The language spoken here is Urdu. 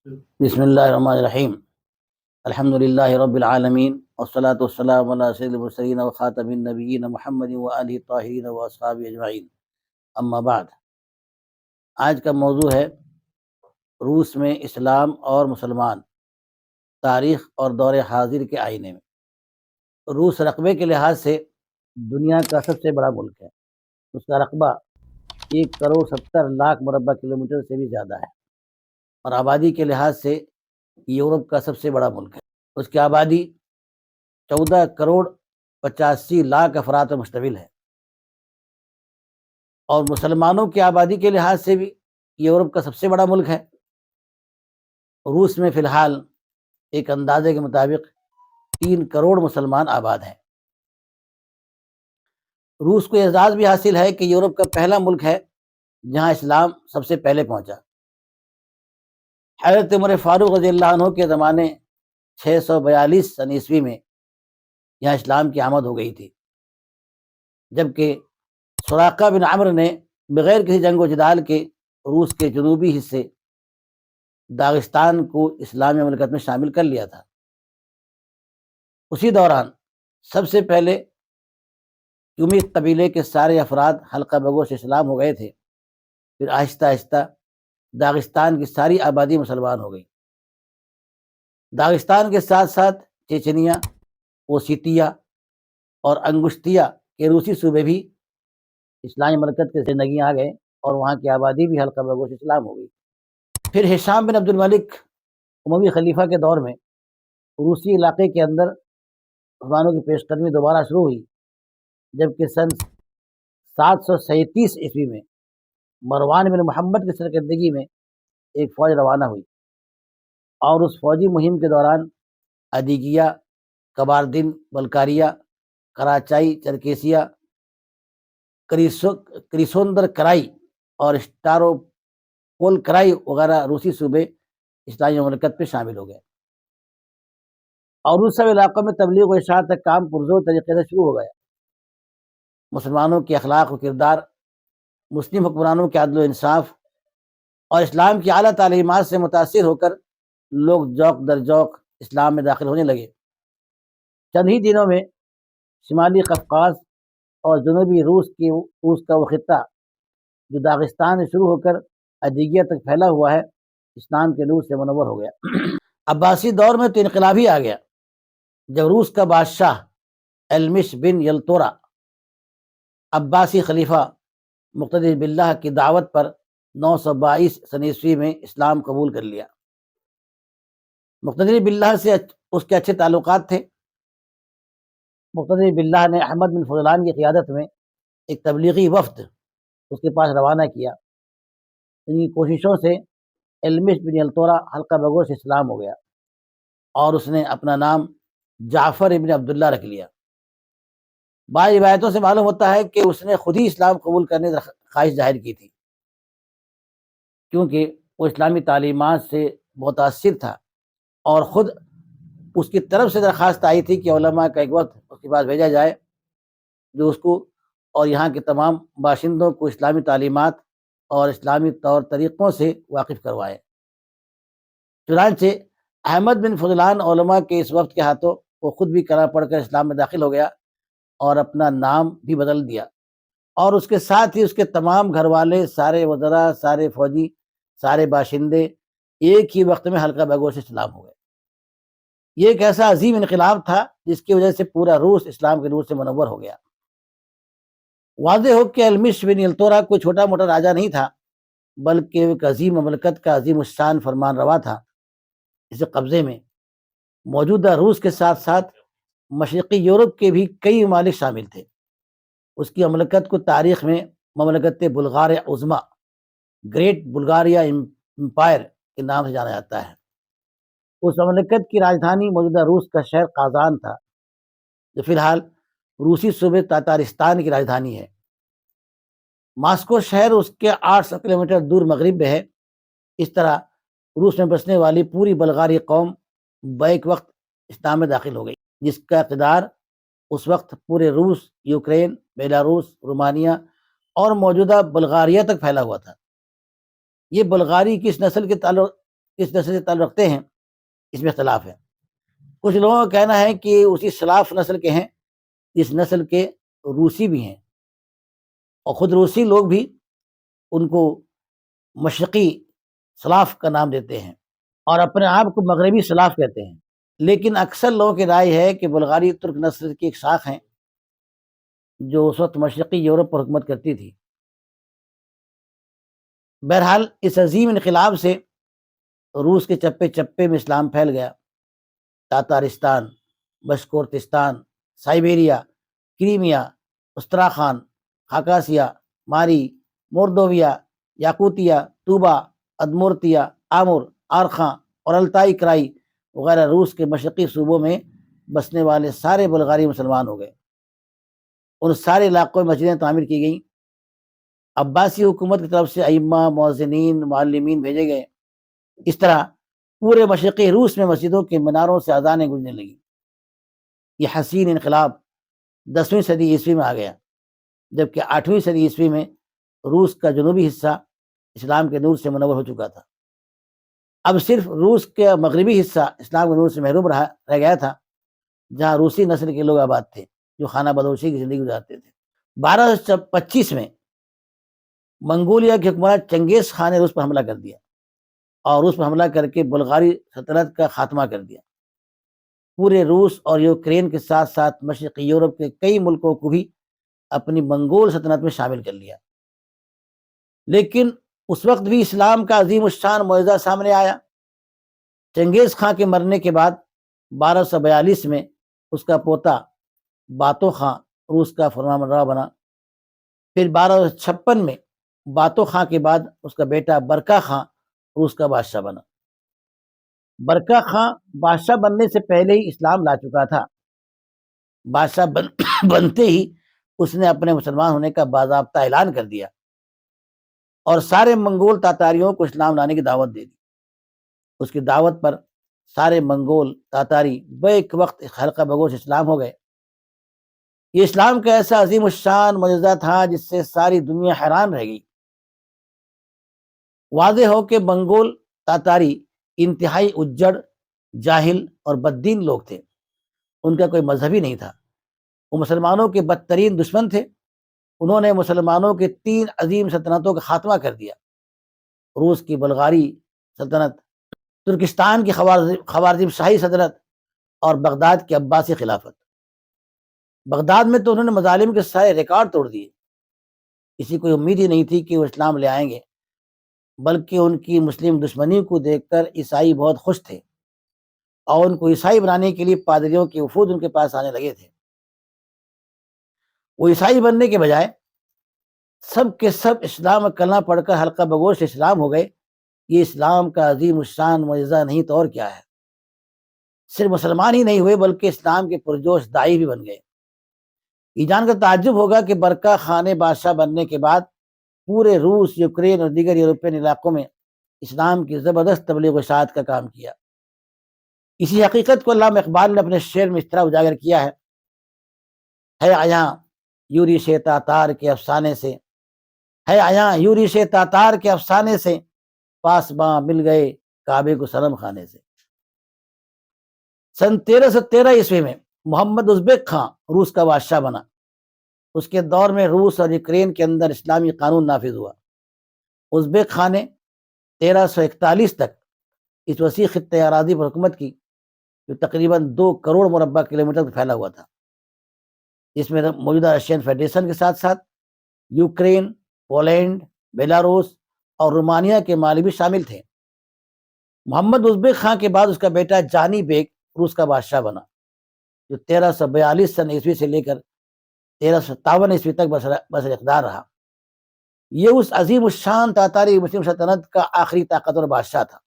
بسم اللہ الرحمن الرحیم الحمد للہ رب العالمین والصلاة والسلام علی سید المرسلین وخاتم النبیین محمد وآلہ الطاہرین واصحابہ اجمعین، اما بعد۔ آج کا موضوع ہے روس میں اسلام اور مسلمان، تاریخ اور دور حاضر کے آئینے میں۔ روس رقبے کے لحاظ سے دنیا کا سب سے بڑا ملک ہے۔ اس کا رقبہ 1,70,00,000 مربع کلومیٹر سے بھی زیادہ ہے، اور آبادی کے لحاظ سے یورپ کا سب سے بڑا ملک ہے۔ اس کی آبادی 14,85,00,000 افراد پر مشتمل ہے، اور مسلمانوں کی آبادی کے لحاظ سے بھی یورپ کا سب سے بڑا ملک ہے۔ روس میں فی الحال ایک اندازے کے مطابق 3 کروڑ مسلمان آباد ہیں۔ روس کو اعزاز بھی حاصل ہے کہ یورپ کا پہلا ملک ہے جہاں اسلام سب سے پہلے پہنچا۔ حضرت عمر فاروق رضی اللہ عنہ کے زمانے 642 سن عیسوی میں یہاں اسلام کی آمد ہو گئی تھی، جبکہ سراقہ بن عمرو نے بغیر کسی جنگ و جدال کے روس کے جنوبی حصے داغستان کو اسلامی مملکت میں شامل کر لیا تھا۔ اسی دوران سب سے پہلے یومی قبیلے کے سارے افراد حلقہ بگوش اسلام ہو گئے تھے، پھر آہستہ آہستہ داغستان کی ساری آبادی مسلمان ہو گئی۔ داغستان کے ساتھ ساتھ چیچنیا، اوسیتیا اور انگشتیا کے روسی صوبے بھی اسلامی مملکت کے زندگی آ گئے، اور وہاں کی آبادی بھی حلقہ بگوش اسلام ہو گئی۔ پھر ہشام بن عبد الملک اموی خلیفہ کے دور میں روسی علاقے کے اندر مسلمانوں کی پیش قدمی دوبارہ شروع ہوئی، جبکہ سن 737 عیسوی میں مروان بن محمد کی سرکردگی میں ایک فوج روانہ ہوئی، اور اس فوجی مہم کے دوران ادیگیا، کباردن، بلکاریا، کراچائی، چرکیسیا، کریسوندر کرائی اور اسٹاروپول کرائی وغیرہ روسی صوبے اسلامی مملکت پہ شامل ہو گئے، اور اس سب علاقوں میں تبلیغ و اشاعت کا کام پرزور طریقے سے شروع ہو گیا۔ مسلمانوں کے اخلاق و کردار، مسلم حکمرانوں کے عدل و انصاف اور اسلام کی اعلیٰ تعلیمات سے متاثر ہو کر لوگ ذوق در ذوق اسلام میں داخل ہونے لگے۔ چند ہی دنوں میں شمالی قفقاز اور جنوبی روس کا وہ خطہ جو داغستان سے شروع ہو کر ادیگیا تک پھیلا ہوا ہے، اسلام کے نور سے منور ہو گیا۔ عباسی دور میں تو انقلاب ہی آ گیا، جب روس کا بادشاہ المش بن یلتورا عباسی خلیفہ مقتدی باللہ کی دعوت پر 922 سن عیسوی میں اسلام قبول کر لیا۔ مقتدی باللہ سے اس کے اچھے تعلقات تھے۔ مقتدی باللہ نے احمد بن فضلان کی قیادت میں ایک تبلیغی وفد اس کے پاس روانہ کیا۔ ان کی کوششوں سے المش بن یلتورا حلقہ بگوش اسلام ہو گیا، اور اس نے اپنا نام جعفر ابن عبداللہ رکھ لیا۔ بعض روایتوں سے معلوم ہوتا ہے کہ اس نے خود ہی اسلام قبول کرنے کی خواہش ظاہر کی تھی، کیونکہ وہ اسلامی تعلیمات سے متاثر تھا، اور خود اس کی طرف سے درخواست آئی تھی کہ علماء کا ایک وقت اس کے پاس بھیجا جائے جو اس کو اور یہاں کے تمام باشندوں کو اسلامی تعلیمات اور اسلامی طور طریقوں سے واقف کروائے۔ چنانچہ احمد بن فضلان علماء کے اس وفد کے ہاتھوں وہ خود بھی کلمہ پڑھ کر اسلام میں داخل ہو گیا، اور اپنا نام بھی بدل دیا، اور اس کے ساتھ ہی اس کے تمام گھر والے، سارے وزراء، سارے فوجی، سارے باشندے ایک ہی وقت میں حلقہ بگوش اسلام ہو گئے۔ یہ ایک ایسا عظیم انقلاب تھا جس کی وجہ سے پورا روس اسلام کے نور سے منور ہو گیا۔ واضح ہو کہ المش بن یلتورا کوئی چھوٹا موٹا راجا نہیں تھا، بلکہ ایک عظیم مملکت کا عظیم الشان فرمان روا تھا۔ اس قبضے میں موجودہ روس کے ساتھ ساتھ مشرقی یورپ کے بھی کئی ممالک شامل تھے۔ اس کی مملکت کو تاریخ میں مملکت بلغار عظمیٰ، گریٹ بلغاریہ امپائر کے نام سے جانا جاتا ہے۔ اس مملکت کی راجدھانی موجودہ روس کا شہر قازان تھا، جو فی الحال روسی صوبے تاتارستان کی راجدھانی ہے۔ ماسکو شہر اس کے 800 کلومیٹر دور مغرب میں ہے۔ اس طرح روس میں بسنے والی پوری بلغاری قوم بیک وقت اسلام میں داخل ہو گئی، جس کا اقتدار اس وقت پورے روس، یوکرین، بیلاروس، رومانیہ اور موجودہ بلغاریہ تک پھیلا ہوا تھا۔ یہ بلغاری کس نسل کے کس نسل سے تعلق رکھتے ہیں اس میں اختلاف ہے۔ کچھ لوگوں کا کہنا ہے کہ اسی سلاف نسل کے ہیں، اس نسل کے روسی بھی ہیں، اور خود روسی لوگ بھی ان کو مشرقی سلاف کا نام دیتے ہیں اور اپنے آپ کو مغربی سلاف کہتے ہیں۔ لیکن اکثر لوگوں کی رائے ہے کہ بلغاری ترک نسل کی ایک شاخ ہیں جو اس وقت مشرقی یورپ پر حکومت کرتی تھی۔ بہرحال اس عظیم انقلاب سے روس کے چپے چپے میں اسلام پھیل گیا۔ تاتارستان، بشکورتستان، سائبیریا، کریمیا، استراخان، خاکاسیا، ماری، موردویا، یاقوتیا، توبا، ادمورتیا، آمر، آرخاں اور التائی کرائی وغیرہ روس کے مشرقی صوبوں میں بسنے والے سارے بلغاری مسلمان ہو گئے۔ ان سارے علاقوں میں مسجدیں تعمیر کی گئیں۔ عباسی حکومت کی طرف سے ائمہ، مؤذنین، معلمین بھیجے گئے۔ اس طرح پورے مشرقی روس میں مسجدوں کے میناروں سے اذانیں گونجنے لگیں۔ یہ حسین انقلاب 10ویں صدی عیسوی میں آ گیا، جبکہ 8ویں صدی عیسوی میں روس کا جنوبی حصہ اسلام کے نور سے منور ہو چکا تھا۔ اب صرف روس کا مغربی حصہ اسلام کے نور سے محروم رہ گیا تھا، جہاں روسی نسل کے لوگ آباد تھے جو خانہ بدوشی کی زندگی گزارتے تھے۔ 1225 میں منگولیا کے حکمران چنگیز خان نے روس پر حملہ کر دیا اور روس پر حملہ کر کے بلغاری سلطنت کا خاتمہ کر دیا۔ پورے روس اور یوکرین کے ساتھ ساتھ مشرقی یورپ کے کئی ملکوں کو بھی اپنی منگول سلطنت میں شامل کر لیا۔ لیکن اس وقت بھی اسلام کا عظیم الشان معجزہ سامنے آیا۔ چنگیز خان کے مرنے کے بعد 1242 میں اس کا پوتا باتو خان روس کا فرمانروا بنا۔ پھر 1256 میں باتو خان کے بعد اس کا بیٹا برکا خان روس کا بادشاہ بنا۔ برکا خان بادشاہ بننے سے پہلے ہی اسلام لا چکا تھا۔ بادشاہ بنتے ہی اس نے اپنے مسلمان ہونے کا باضابطہ اعلان کر دیا اور سارے منگول تاتاریوں کو اسلام لانے کی دعوت دے دی۔ اس کی دعوت پر سارے منگول تاتاری بیک وقت حلقہ بگوش اسلام ہو گئے۔ یہ اسلام کا ایسا عظیم الشان معجزہ تھا جس سے ساری دنیا حیران رہ گئی۔ واضح ہو کہ منگول تاتاری انتہائی اجڑ، جاہل اور بددین لوگ تھے۔ ان کا کوئی مذہب ہی نہیں تھا۔ وہ مسلمانوں کے بدترین دشمن تھے۔ انہوں نے مسلمانوں کے 3 عظیم سلطنتوں کا خاتمہ کر دیا: روس کی بلغاری سلطنت، ترکستان کی خوارزم شاہی سلطنت اور بغداد کی عباسی خلافت۔ بغداد میں تو انہوں نے مظالم کے سارے ریکارڈ توڑ دیے۔ کسی کو امید ہی نہیں تھی کہ وہ اسلام لے آئیں گے، بلکہ ان کی مسلم دشمنی کو دیکھ کر عیسائی بہت خوش تھے اور ان کو عیسائی بنانے کے لیے پادریوں کے وفود ان کے پاس آنے لگے تھے۔ وہ عیسائی بننے کے بجائے سب کے سب اسلام کا کلمہ پڑھ کر حلقہ بگوش اسلام ہو گئے۔ یہ اسلام کا عظیم الشان معجزہ نہیں تو اور کیا ہے۔ صرف مسلمان ہی نہیں ہوئے بلکہ اسلام کے پرجوش داعی بھی بن گئے۔ یہ جان کر تعجب ہوگا کہ برکا خان نے بادشاہ بننے کے بعد پورے روس، یوکرین اور دیگر یورپین علاقوں میں اسلام کی زبردست تبلیغ و اشاعت کا کام کیا۔ اسی حقیقت کو علامہ اقبال نے اپنے شعر میں اس طرح اجاگر کیا ہے عیاں یورش تاتار کے افسانے سے، ہے عیاں یورش تاتار کے افسانے سے، پاسباں مل گئے کعبے کو صنم خانے سے۔ سن 1313 عیسوی میں محمد ازبک خان روس کا بادشاہ بنا۔ اس کے دور میں روس اور یوکرین کے اندر اسلامی قانون نافذ ہوا۔ ازبک خان نے 1341 تک اس وسیع خطۂ اراضی پر حکومت کی جو تقریباً 2 کروڑ مربع کلومیٹر پر پھیلا ہوا تھا۔ اس میں موجودہ رشین فیڈریشن کے ساتھ ساتھ یوکرین، پولینڈ، بیلاروس اور رومانیہ کے مالی بھی شامل تھے۔ محمد ازبک خان کے بعد اس کا بیٹا جانی بیگ روس کا بادشاہ بنا، جو 1342 سن عیسوی سے لے کر 1357 عیسوی تک بسر اقتدار رہا۔ یہ اس عظیم الشان تاتاری مسلم سلطنت کا آخری طاقتور بادشاہ تھا۔